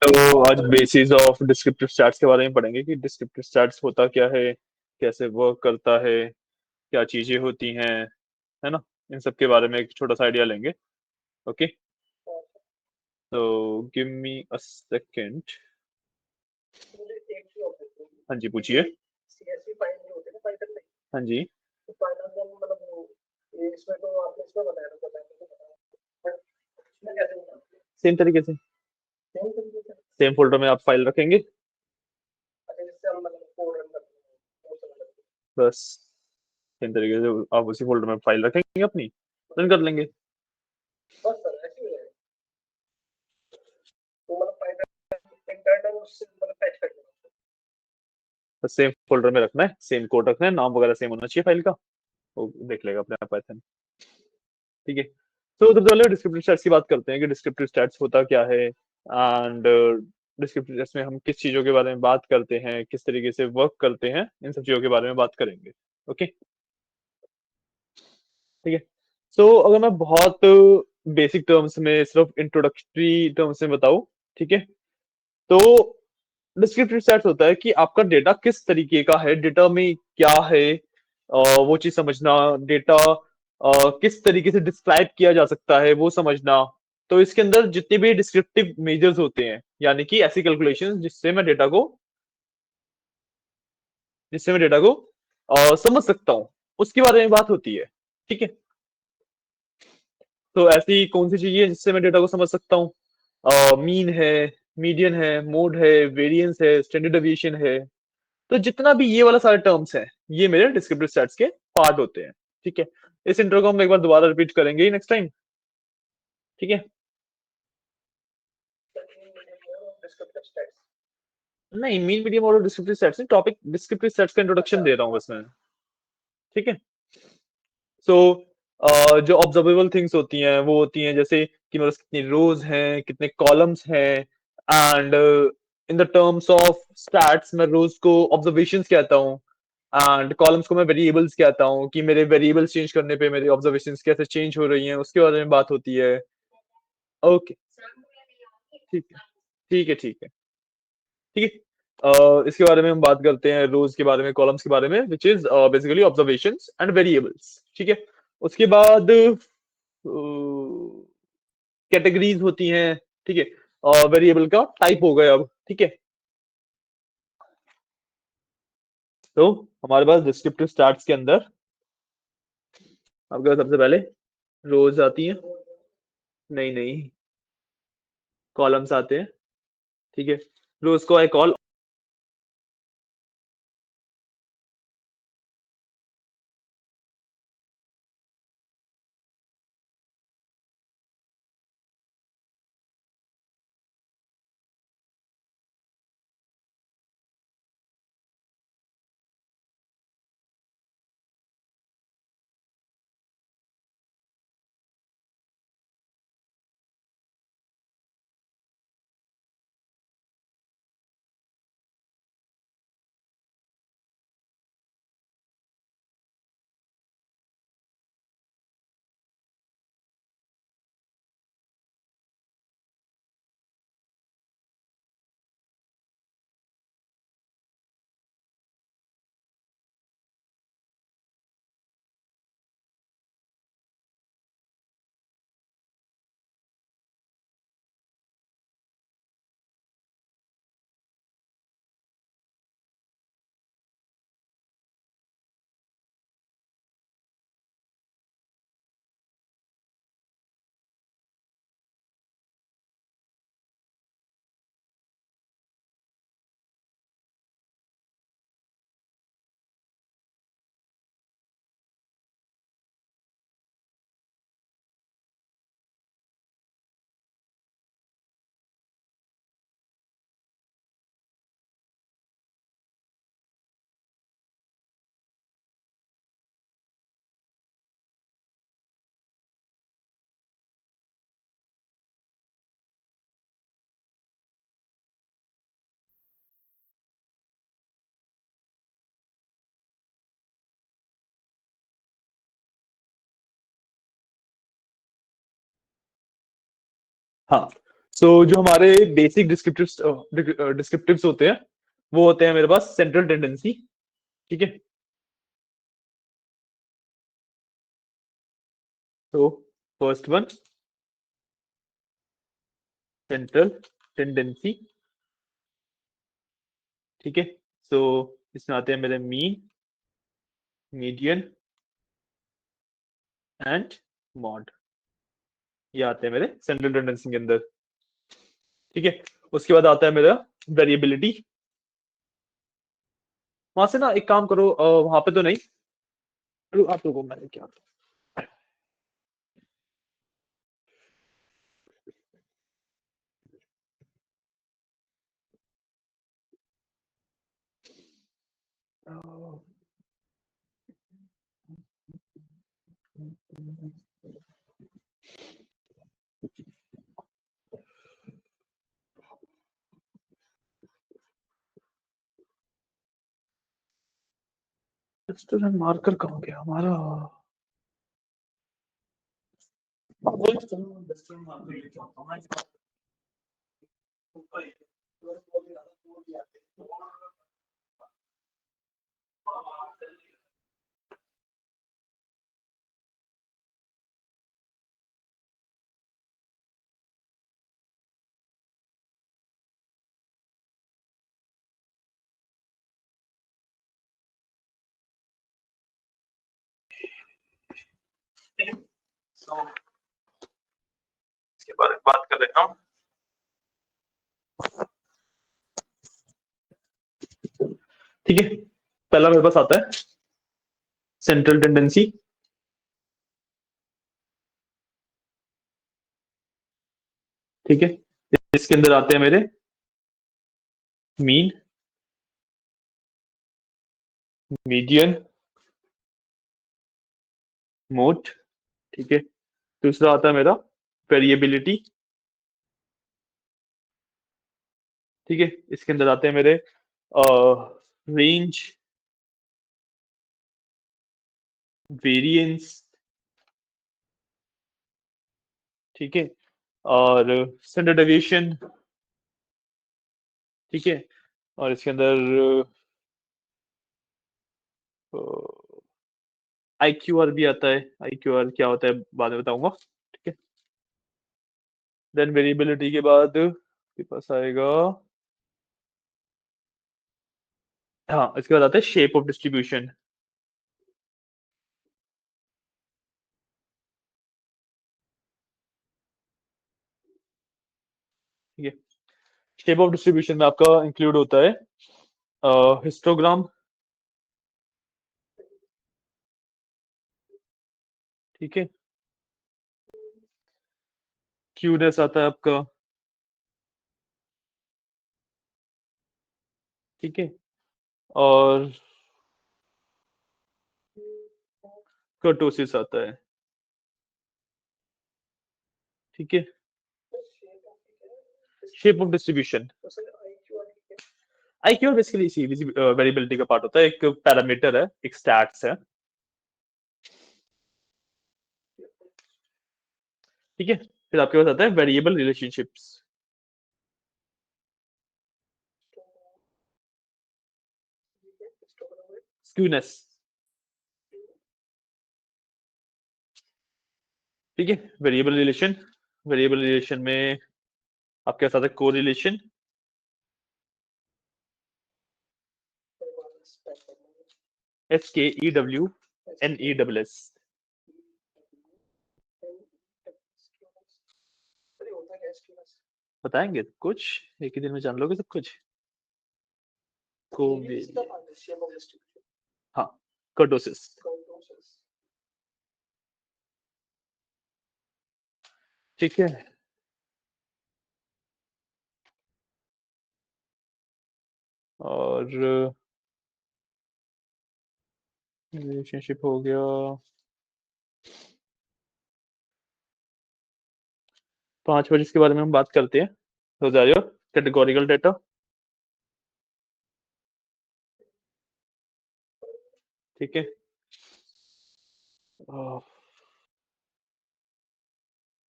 तो आज basis of descriptive stats के बारे में पढ़ेंगे कि डिस्क्रिप्टिव स्टैट्स होता क्या है, कैसे वर्क करता है, क्या चीजें होती हैं, है ना। इन सब के बारे में एक छोटा सा आइडिया लेंगे। ओके, तो गिव मी अ सेकंड। हाँ जी, पूछिए। हाँ जी। सेम तरीके से, सेम फोल्डर में आप फाइल रखेंगे बस। सेम तरीके से आप उसी फोल्डर में फाइल रखेंगे अपनी, रन कर लेंगे। बस सेम फोल्डर में रखना है, सेम कोड रखना है, नाम वगैरह सेम होना चाहिए फाइल का। वो देख लेगा अपने आप पाइथन। ठीक है। तो सबसे पहले डिस्क्रिप्टिव स्टैट्स की बात करते हैं कि डिस्क्रिप्टिव स्टैट्स होता क्या है, एंड डिस्क्रिप्टिव स्टैट्स में हम किस चीजों के बारे में बात करते हैं, किस तरीके से वर्क करते हैं, इन सब चीजों के बारे में बात करेंगे। ओके, ठीक है। सो अगर मैं बहुत बेसिक टर्म्स में, सिर्फ इंट्रोडक्टरी टर्म्स में बताऊं, ठीक है, तो डिस्क्रिप्टिव स्टैट्स होता है कि आपका डेटा किस तरीके का है, डेटा में क्या है, वो चीज समझना। डेटा किस तरीके से डिस्क्राइब किया जा सकता है वो समझना। तो इसके अंदर जितने भी डिस्क्रिप्टिव मेजर्स होते हैं, यानी कि ऐसी कैलकुलेशंस जिससे मैं डेटा को समझ सकता हूँ, उसके बारे में बात होती है। ठीक है। तो ऐसी कौन सी चीज है जिससे मैं डेटा को समझ सकता हूँ? मीन है, मीडियन है, मोड है, वेरिएंस है, स्टैंडर्ड डेविएशन है। तो जितना भी ये वाला सारे टर्म्स हैं, ये मेरे डिस्क्रिप्टिव स्टैट्स के पार्ट होते हैं। ठीक है। इस इंट्रो को हम एक बार दोबारा रिपीट करेंगे नेक्स्ट टाइम। ठीक है। नहीं, मीन मीडियम और डिस्क्रिप्टिव स्टैट्स नहीं, टॉपिक डिस्क्रिप्टिव स्टैट्स का इंट्रोडक्शन दे रहा हूँ बस मैं। ठीक है। सो जो ऑब्जर्वेबल थिंग्स होती हैं वो होती हैं जैसे कि मेरे पास कितनी रोज हैं, कितने कॉलम्स हैं, and in the terms of stats मैं रोज को ऑब्जर्वेशंस कहता हूँ, एंड कॉलम्स को मैं वेरिएबल्स कहता हूँ कि मेरे वेरिएबल्स चेंज करने पे मेरे ऑब्जर्वेशंस कैसे चेंज हो रही हैं, उसके बारे में बात होती है। ओके, ठीक है, ठीक है, ठीक है, ठीक है। इसके बारे में हम बात करते हैं, रोज के बारे में, कॉलम्स के बारे में, which is basically observations and variables. ठीक है। उसके बाद कैटेगरीज होती हैं। ठीक है। वेरिएबल का टाइप हो गया अब। ठीक है। तो हमारे पास डिस्क्रिप्टिव स्टैट्स के अंदर आपके पास सबसे पहले रोज आती हैं। नहीं नहीं, कॉलम्स आते हैं। ठीक है। रोज को आई कॉल। हाँ, जो हमारे बेसिक डिस्क्रिप्टिव्स होते हैं, वो होते हैं मेरे पास सेंट्रल टेंडेंसी। ठीक है, तो फर्स्ट वन सेंट्रल टेंडेंसी। ठीक है, सो इसमें आते हैं मेरे मीन, मीडियन एंड मॉड, ये आते हैं मेरे सेंट्रल टेंडेंसी के अंदर। ठीक है, उसके बाद आता है मेरा वेरिएबिलिटी। वहां से ना एक काम करो, वहां पे तो नहीं, आप लोगों मैंने क्या, स्टूडेंट मार्कर कहाँ गया हमारा? वही तो डिस्टेंस मार्कर लेके आता हूँ मैं। So, इसके बारे में बात कर रहे हैं हम। ठीक है, पहला मेरे पास आता है सेंट्रल टेंडेंसी। ठीक है, इसके अंदर आते हैं मेरे मीन, मीडियन, मोड। ठीक है, दूसरा आता है मेरा वेरिएबिलिटी। ठीक है, इसके अंदर आते हैं मेरे रेंज, वेरिएंस। ठीक है, और स्टैंडर्ड डेविएशन। ठीक है, और इसके अंदर IQR भी आता है। IQR क्या होता है बाद में बताऊंगा। ठीक है, देन वेरिएबिलिटी के बाद के पास आएगा, हाँ इसके बाद आता है शेप ऑफ डिस्ट्रीब्यूशन। ठीक है, शेप ऑफ डिस्ट्रीब्यूशन में आपका इंक्लूड होता है हिस्टोग्राम। ठीक है, क्यूनेस आता है आपका। ठीक है, और कर्टोसिस आता है। ठीक है, shape of distribution, IQR basically इसी वेरिएबिलिटी का पार्ट होता है, एक पैरामीटर है, एक स्टैट्स है। ठीक है, फिर आपके पास आता है वेरिएबल रिलेशनशिप्स, स्क्यूनेस। ठीक है, वेरिएबल रिलेशन में आपके पास आता है कोरिलेशन, SKEWNESS। बताएंगे कुछ, एक ही दिन में जान लोगे सब कुछ। हाँ, कर्टोसिस। ठीक है, और रिलेशनशिप हो गया। 5 बजे इसके बारे में हम बात करते हैं। Rosario, categorical data. ठीक है,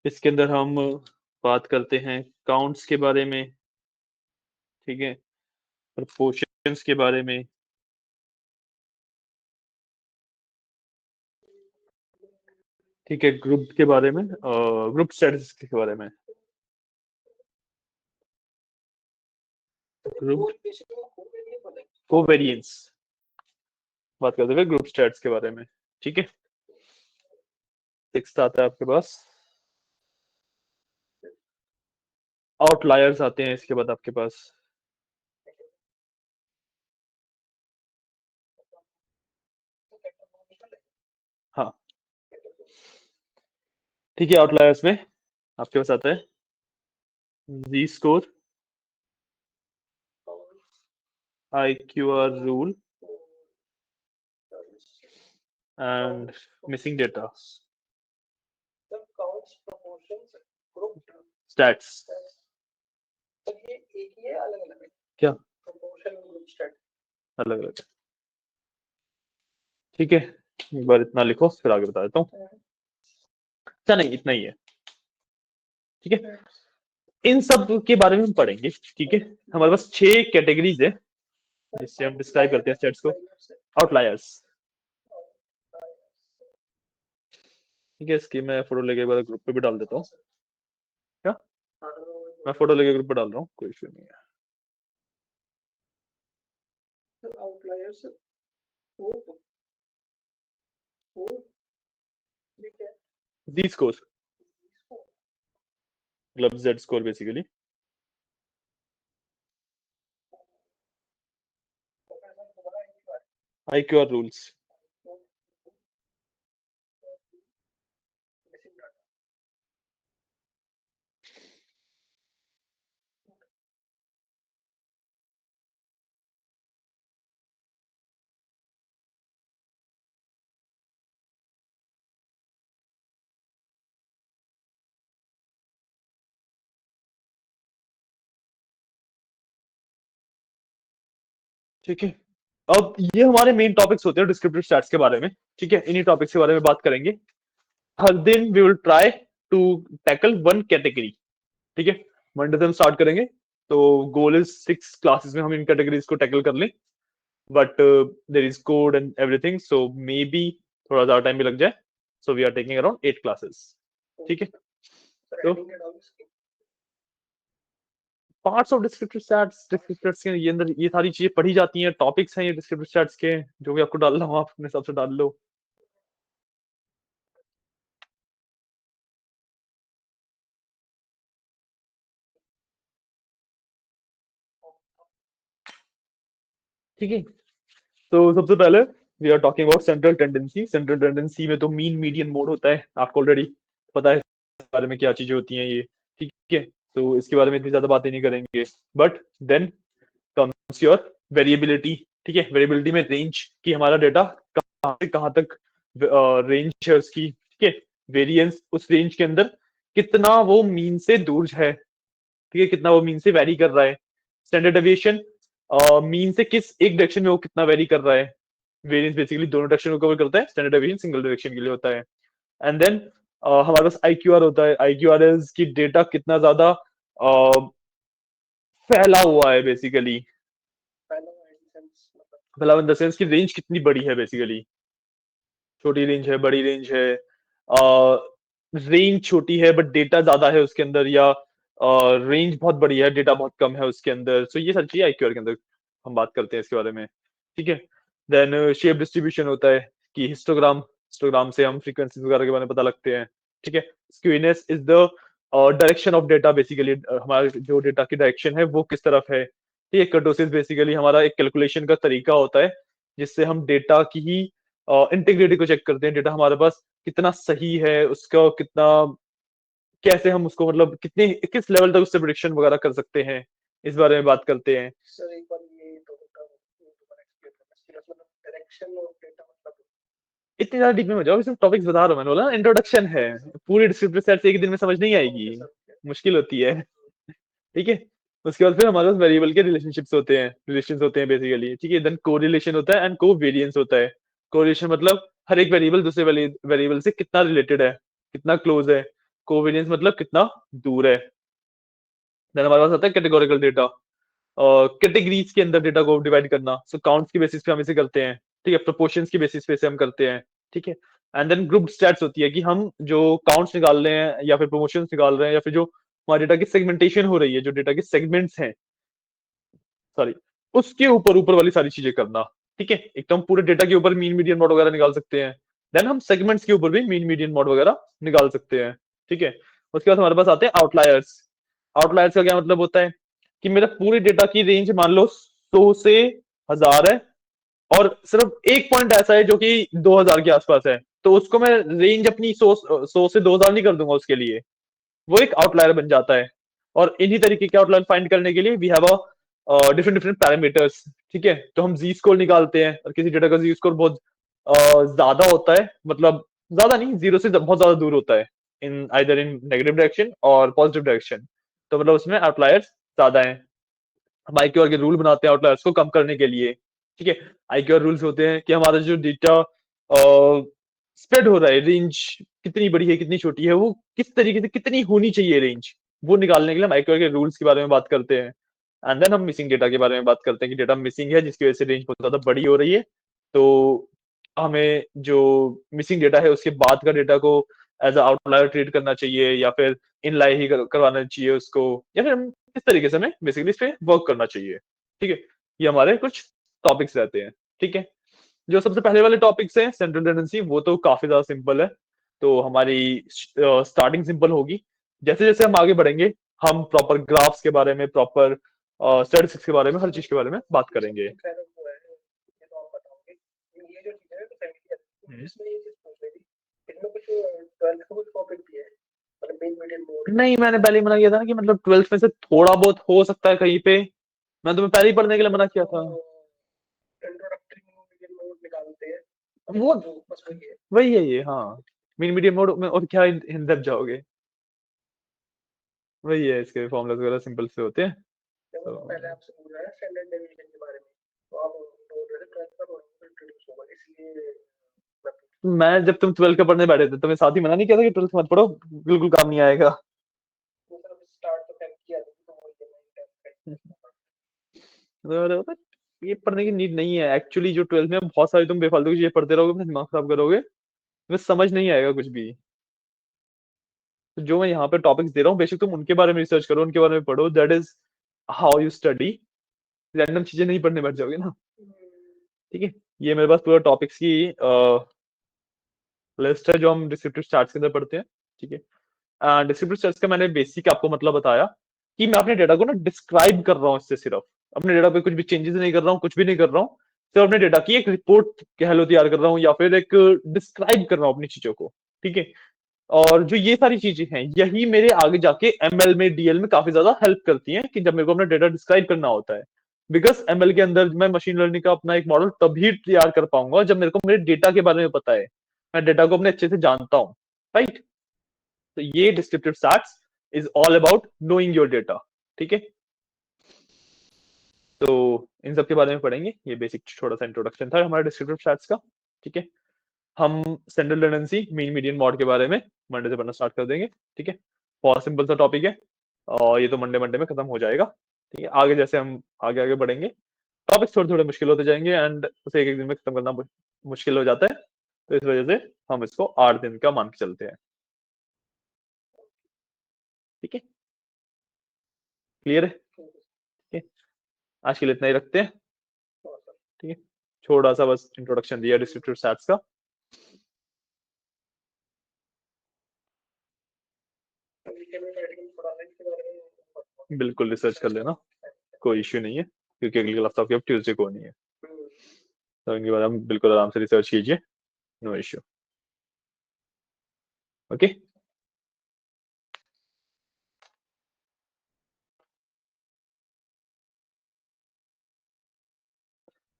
इसके अंदर हम बात करते हैं काउंट्स के बारे में, ठीक है, प्रपोर्शंस के बारे में, ठीक है, ग्रुप के बारे में, ग्रुप स्टैटिस्टिक्स के बारे में, ग्रुप कोवेरिएंस बात करते हुए ग्रुप स्टैट्स के बारे में, ठीक है। सिक्स्थ आता है आपके पास, आउटलायर्स आते हैं इसके बाद आपके पास, हाँ ठीक है। आउटलायर्स में आपके पास आता है जी score, IQR rule, and missing data, stats, क्या अलग अलग, ठीक है। एक बार इतना लिखो फिर आगे बता देता हूँ। अच्छा नहीं, इतना ही है, ठीक है। इन सब के बारे में हम पढ़ेंगे, ठीक है। हमारे पास 6 कैटेगरीज है जिससे हम डिस्क्राइब करते हैं स्टेट्स को। आउटलायर्स, ठीक है। इसकी मैं फोटो लेके एक बार ग्रुप पे भी डाल देता हूँ। क्या, मैं फोटो लेके ग्रुप पे डाल रहा हूँ, कोई इशू नहीं है। आउटलायर्स Z स्कोर, मतलब Z score basically, IQR rules, ठीक है। अब ये हमारे मेन टॉपिक्स होते हैं डिस्क्रिप्टिव स्टैट्स के बारे में, ठीक है। इन्हीं टॉपिक्स के बारे में बात करेंगे हर दिन। We will try to tackle one category, ठीक है। मंडे से हम स्टार्ट करेंगे, तो गोल इज 6 क्लासेस में हम इन कैटेगरीज को टैकल कर लें, but there is code and everything, so may be थोड़ा ज्यादा टाइम भी लग जाए। So we are taking around 8 classes, ठीक है। तो parts of descriptive stats, descriptive stats के ये अंदर ये सारी चीजें पढ़ी जाती हैं, टॉपिक्स हैं ये डिस्क्रिप्टिव स्टैट्स के, जो भी आपको डालना हो आप अपने हिसाब से डाल लो। ठीक है, तो सबसे पहले we are talking about central tendency. Central tendency में तो मीन मीडियन मोड होता है, आपको ऑलरेडी पता है इस बारे में क्या चीजें होती हैं ये, ठीक है। तो इसके बारे में इतनी ज्यादा बातें नहीं करेंगे, but then comes your variability, ठीक है। वेरिएबिलिटी में रेंज की हमारा डेटा कहाँ से कहाँ तक रेंज है उसकी, ठीक है। वेरिएंस उस रेंज के अंदर कितना वो मीन से दूर है, ठीक है, कितना वो मीन से वेरी कर रहा है। स्टैंडर्ड डेविएशन, मीन से किस एक डायरेक्शन में वो कितना वेरी कर रहा है। वेरिएंस बेसिकली दोनों डायरेक्शन को कवर करता है, स्टैंडर्ड डेविएशन सिंगल डायरेक्शन के लिए होता है। एंड देन हमारे पास IQR होता है। IQR इज की डेटा कितना ज्यादा फैला हुआ है बेसिकली, फैला इन द सेंस की रेंज कितनी बड़ी है बेसिकली, छोटी रेंज है, बड़ी रेंज है, रेंज छोटी है बट डेटा ज्यादा है उसके अंदर, या रेंज बहुत बड़ी है डेटा बहुत कम है उसके अंदर। सो ये सारी चीजें IQR के अंदर हम बात करते हैं इसके बारे में, ठीक है। देन शेप डिस्ट्रीब्यूशन होता है कि हिस्टोग्राम, हिस्टोग्राम से हम फ्रीक्वेंसीज वगैरह के बारे में पता लगते हैं, ठीक है। Skewness is the direction of data, basically हमारा जो डेटा की डायरेक्शन है वो किस तरफ है, ठीक है। कर्टोसिस बेसिकली हमारा एक कैलकुलेशन का तरीका होता है जिससे हम डेटा की ही इंटीग्रिटी को चेक करते हैं, डेटा हमारे पास कितना सही है, उसका कितना, कैसे हम उसको मतलब कितने किस लेवल तक उससे प्रिडिक्शन वगैरह कर सकते हैं, इस बारे में बात करते हैं। सर एक बार ये तो डायरेक्शन ऑफ डेटा मतलब इतनी ज्यादा डीप में मत जाओ, सिर्फ टॉपिक्स बता रहा हूँ, मैंने बोला इंट्रोडक्शन है, पूरी डिस्क्रिप्टिव सेट एक दिन में समझ नहीं आएगी, मुश्किल होती है, ठीक है। उसके बाद फिर हमारे पास वेरिएबल के रिलेशनशिप्स होते हैं, रिलेशंस होते हैं बेसिकली, ठीक है। देन कोरिलेशन होता है एंड कोवेरिएंस होता है। कोरिलेशन मतलब हर एक वेरिएबल दूसरे वेरिएबल से कितना रिलेटेड है, कितना क्लोज है, कोवेरियंस मतलब कितना दूर है। देन हमारे पास आता है कैटेगोरिकल डेटा, कैटेगरीज के अंदर डेटा को डिवाइड करना। सो काउंट्स की बेसिस पे हम इसे करते हैं, ठीक है, प्रोपोर्शंस की बेसिस पे इसे हम करते हैं, ठीक है। एंड देन ग्रुप स्टैट्स होती है कि हम जो काउंट्स निकाल रहे हैं या फिर प्रोपोर्शंस निकाल रहे हैं या फिर जो हमारे डेटा की सेगमेंटेशन हो रही है, जो डेटा के सेगमेंट्स हैं, सॉरी, उसके ऊपर ऊपर वाली सारी चीजें करना, ठीक है। एक तो हम पूरे डेटा के ऊपर मीन मीडियन मोड वगैरह निकाल सकते हैं, देन हम सेगमेंट्स के ऊपर भी मीन मीडियन मोड वगैरह निकाल सकते हैं, ठीक है। उसके बाद हमारे पास आते हैं आउटलायर्स। आउटलायर्स का क्या मतलब होता है कि मेरा पूरे डेटा की रेंज मान लो 100 से 1000 है, और सिर्फ एक पॉइंट ऐसा है जो कि 2000 के आसपास है, तो उसको मैं रेंज अपनी 100 से 2000 नहीं कर दूंगा उसके लिए, वो एक आउटलायर बन जाता है। और इन्हीं तरीके के आउटलायर फाइंड करने के लिए we have a different different parameters, ठीक है। तो हम जी स्कोर निकालते हैं, और किसी डेटा का जी स्कोर बहुत ज्यादा होता है, मतलब ज्यादा नहीं, जीरो से बहुत ज्यादा दूर होता है, in either in negative direction और पॉजिटिव डायरेक्शन, तो मतलब उसमें आउटलायर्स ज्यादा है। हम IQR के रूल बनाते हैं आउटलायर्स को कम करने के लिए, ठीक है। IQR रूल्स होते हैं कि हमारा जो डेटा स्प्रेड हो रहा है, रेंज कितनी बड़ी है कितनी छोटी है, वो किस तरीके से कितनी होनी चाहिए रेंज, वो निकालने के लिए हम IQR के रूल्स के बारे में बात करते हैं। एंड देन हम मिसिंग डेटा के बारे में बात करते हैं कि डेटा मिसिंग है जिसकी वजह से रेंज बहुत ज्यादा बड़ी हो रही है, तो हमें जो मिसिंग डेटा है उसके बाद का डेटा को एज आउटलायर ट्रीट करना चाहिए, या फिर इनलाई ही करवाना चाहिए उसको, या फिर हम किस तरीके से हमें बेसिकली इस पे वर्क करना चाहिए, ठीक है। ये हमारे कुछ टॉपिक्स रहते हैं, ठीक है। जो सबसे पहले वाले टॉपिक्स हैं सेंट्रल टेंडेंसी, वो तो काफी ज्यादा सिंपल है, तो हमारी स्टार्टिंग सिंपल होगी। जैसे जैसे हम आगे बढ़ेंगे, हम प्रॉपर ग्राफ्स के बारे में, प्रॉपर स्टैटिस्टिक्स के बारे में, हर चीज के बारे में बात करेंगे। नहीं, मैंने पहले ही मना किया था ना कि मतलब 12th में से थोड़ा बहुत हो सकता है कहीं पे, मैं तुम्हें पहले ही पढ़ने के लिए मना किया था। वो वही है ये, हाँ। मीन मीडियम मोड में और क्या इन डेप्थ जाओगे, वही है, इसके फॉर्मूलाज वगैरह सिंपल से होते हैं। तो मैं जब तुम 12th का पढ़ने बैठे थे, तुम्हें साथ ही मना नहीं किया था कि 12th मत पढ़ो, बिल्कुल काम नहीं आएगा। तो ये पढ़ने की नीड नहीं है एक्चुअली। जो 12th में बहुत सारी तुम बेफालतू की चीजें पढ़ते रहोगे, अपना दिमाग खराब करोगे, तुम्हें समझ नहीं आएगा कुछ भी। तो जो मैं यहाँ पे टॉपिक्स दे रहा हूँ, बेशक तुम उनके बारे में रिसर्च करो, उनके बारे में पढ़ो, that is how you study. Random चीजें नहीं पढ़ने बैठ जाओगे ना, ठीक है। ये मेरे पास पूरा टॉपिक्स की लिस्ट है जो हम डिस्क्रिप्टिव स्टार्ट के अंदर पढ़ते हैं, ठीक है। डिस्क्रिप्टिव स्टार्ट का मैंने बेसिक आपको मतलब बताया कि मैं अपने डेटा को ना डिस्क्राइब कर रहा हूँ इससे, सिर्फ अपने डेटा पे कुछ भी चेंजेस नहीं कर रहा हूँ, कुछ भी नहीं कर रहा हूँ, सिर्फ अपने डेटा की एक रिपोर्ट कह लो तैयार कर रहा हूँ, या फिर एक डिस्क्राइब कर रहा हूँ अपनी चीजों को, ठीक है। और जो ये सारी चीजें हैं, यही मेरे आगे जाके ML में, DL में काफी ज्यादा हेल्प करती हैं कि जब मेरे को अपना डेटा डिस्क्राइब करना होता है। बिकॉज ML के अंदर मैं मशीन लर्निंग का अपना एक मॉडल तभी तैयार कर पाऊंगा जब मेरे को मेरे डेटा के बारे में पता है, मैं डेटा को अपने अच्छे से जानता हूँ, राइट। तो ये descriptive stats is all about knowing your data, ठीक है। तो इन सब के बारे में पढ़ेंगे, ये बेसिक छोटा सा इंट्रोडक्शन था हमारे डिस्क्रिप्टिव स्टैट्स का, ठीक है। हम central tendency, mean median mode के बारे में मंडे से पढ़ना स्टार्ट कर देंगे, ठीक है। बहुत सिंपल सा टॉपिक है, और ये तो मंडे मंडे में खत्म हो जाएगा, ठीक है। आगे जैसे हम आगे आगे बढ़ेंगे, टॉपिक्स थोड़े थोड़े मुश्किल होते जाएंगे, एंड उसे एक एक दिन में खत्म करना मुश्किल हो जाता है, तो इस वजह से हम इसको 8 दिन का मान के चलते हैं, ठीक है। क्लियर है, ठीक है। आज के लिए इतना ही रखते हैं, ठीक है। छोटा सा बस इंट्रोडक्शन दिया डिस्क्रिप्टिव स्टैट्स का। बिल्कुल रिसर्च कर लेना, कोई इश्यू नहीं है, क्योंकि अगली क्लास तो आपकी अब ट्यूसडे को होनी है, तो इनके बाद हम बिल्कुल आराम से रिसर्च कीजिए, नो इश्यू, ओके।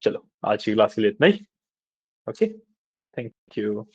चलो आज की क्लास के लिए इतना ही, ओके, थैंक यू।